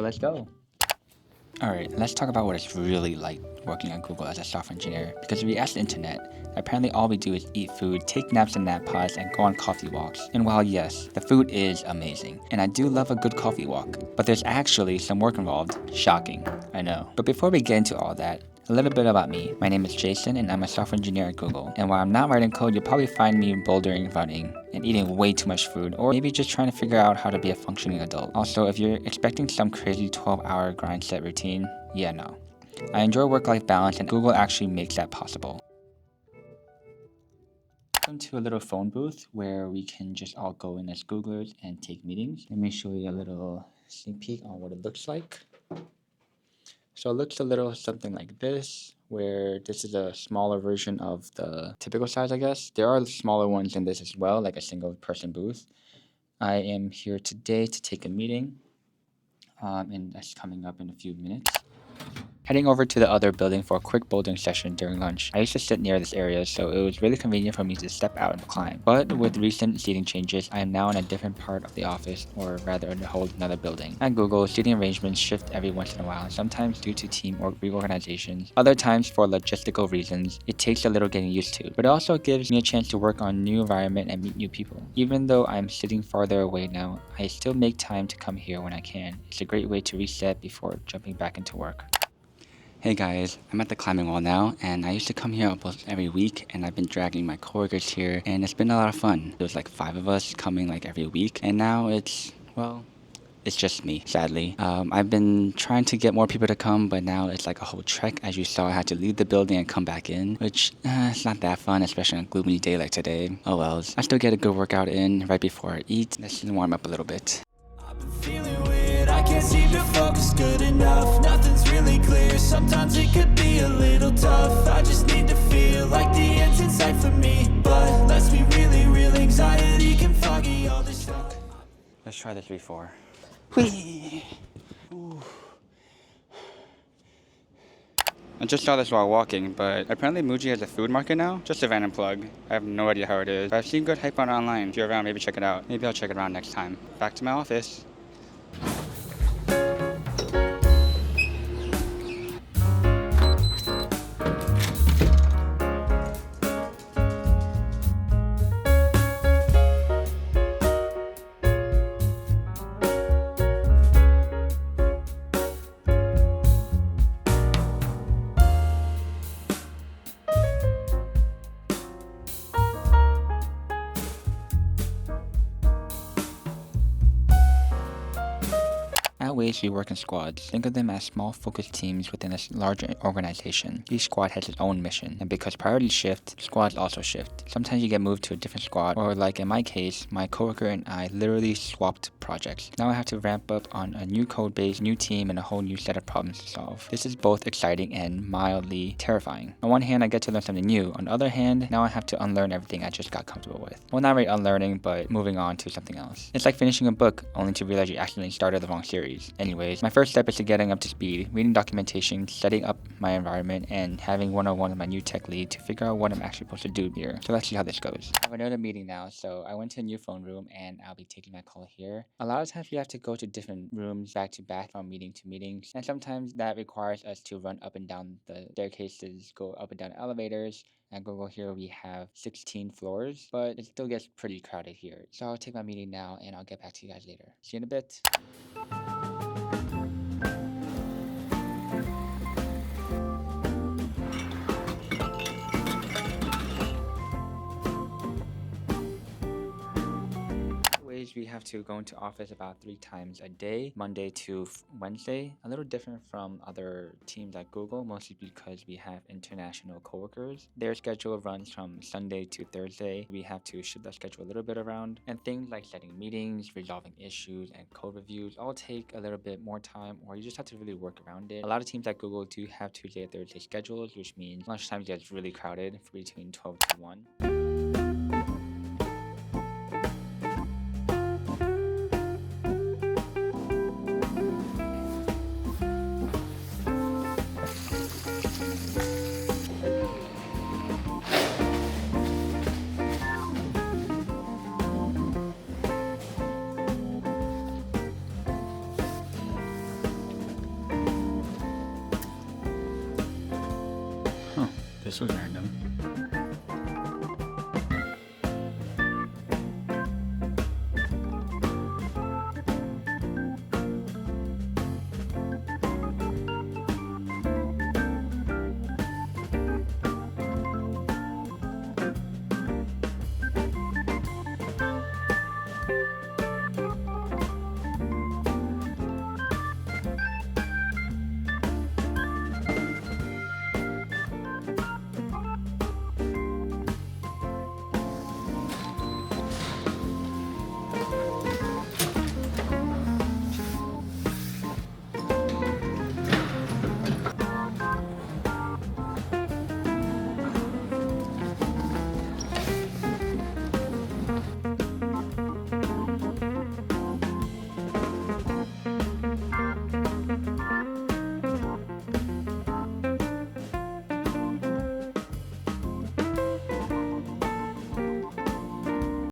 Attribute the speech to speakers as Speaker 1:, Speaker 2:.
Speaker 1: So let's go. Alright, let's talk about what it's really like working at Google as a software engineer. Because if you ask the internet, apparently all we do is eat food, take naps in nap pods, and go on coffee walks. And while yes, the food is amazing, and I do love a good coffee walk, but there's actually some work involved. Shocking, I know. But before we get into all that, a little bit about me. My name is Jason and I'm a software engineer at Google. And while I'm not writing code, you'll probably find me bouldering, running, and eating way too much food, or maybe just trying to figure out how to be a functioning adult. Also, if you're expecting some crazy 12-hour grind set routine, yeah, no. I enjoy work-life balance and Google actually makes that possible. Welcome to a little phone booth where we can just all go in as Googlers and take meetings. Let me show you a little sneak peek on what it looks like. So it looks a little something like this, where this is a smaller version of the typical size, I guess. There are smaller ones in this as well, like a single person booth. I am here today to take a meeting, and that's coming up in a few minutes. Heading over to the other building for a quick bouldering session during lunch. I used to sit near this area, so it was really convenient for me to step out and climb. But with recent seating changes, I am now in a different part of the office, or rather in a whole another building. At Google, seating arrangements shift every once in a while, sometimes due to team or reorganizations. Other times for logistical reasons, it takes a little getting used to. But it also gives me a chance to work on new environment and meet new people. Even though I'm sitting farther away now, I still make time to come here when I can. It's a great way to reset before jumping back into work. Hey guys, I'm at the climbing wall now, and I used to come here almost every week, and I've been dragging my coworkers here, and it's been a lot of fun. There was like 5 of us coming like every week, and now it's just me, sadly. I've been trying to get more people to come, but now it's like a whole trek. As you saw, I had to leave the building and come back in, which it's not that fun, especially on a gloomy day like today. Oh wells. I still get a good workout in right before I eat. Let's just warm up a little bit.
Speaker 2: I've been feeling weird, I can't seem to focus good enough. Nothing's really clear, sometimes it could be a little tough. I just need to feel like the end's in sight for me. But let's be really real, anxiety can foggy all this stuff.
Speaker 1: Let's try the 3-4. Whee! Ooh. I just saw this while walking, but apparently Muji has a food market now. Just a random plug. I have no idea how it is, but I've seen good hype on it online. If you're around, maybe check it out. Maybe I'll check it around next time. Back to my office. At Waze, we work in squads. Think of them as small focused teams within a larger organization. Each squad has its own mission, and because priorities shift, squads also shift. Sometimes you get moved to a different squad, or like in my case, my coworker and I literally swapped projects. Now I have to ramp up on a new code base, new team, and a whole new set of problems to solve. This is both exciting and mildly terrifying. On one hand, I get to learn something new. On the other hand, now I have to unlearn everything I just got comfortable with. Well, not really unlearning, but moving on to something else. It's like finishing a book, only to realize you accidentally started the wrong series. Anyways, my first step is to getting up to speed, reading documentation, setting up my environment, and having one-on-one with my new tech lead to figure out what I'm actually supposed to do here. So let's see how this goes. I have another meeting now, so I went to a new phone room and I'll be taking my call here. A lot of times we have to go to different rooms back to back from meeting to meetings, and sometimes that requires us to run up and down the staircases, go up and down elevators. At Google here we have 16 floors, but it still gets pretty crowded here. So I'll take my meeting now and I'll get back to you guys later. See you in a bit. We have to go into office about 3 times a day, Monday to Wednesday. A little different from other teams at Google, mostly because we have international coworkers. Their schedule runs from Sunday to Thursday. We have to shift that schedule a little bit around, and things like setting meetings, resolving issues, and code reviews all take a little bit more time, or you just have to really work around it. A lot of teams at Google do have Tuesday and Thursday schedules, which means lunchtime gets really crowded between 12 to 1. this was our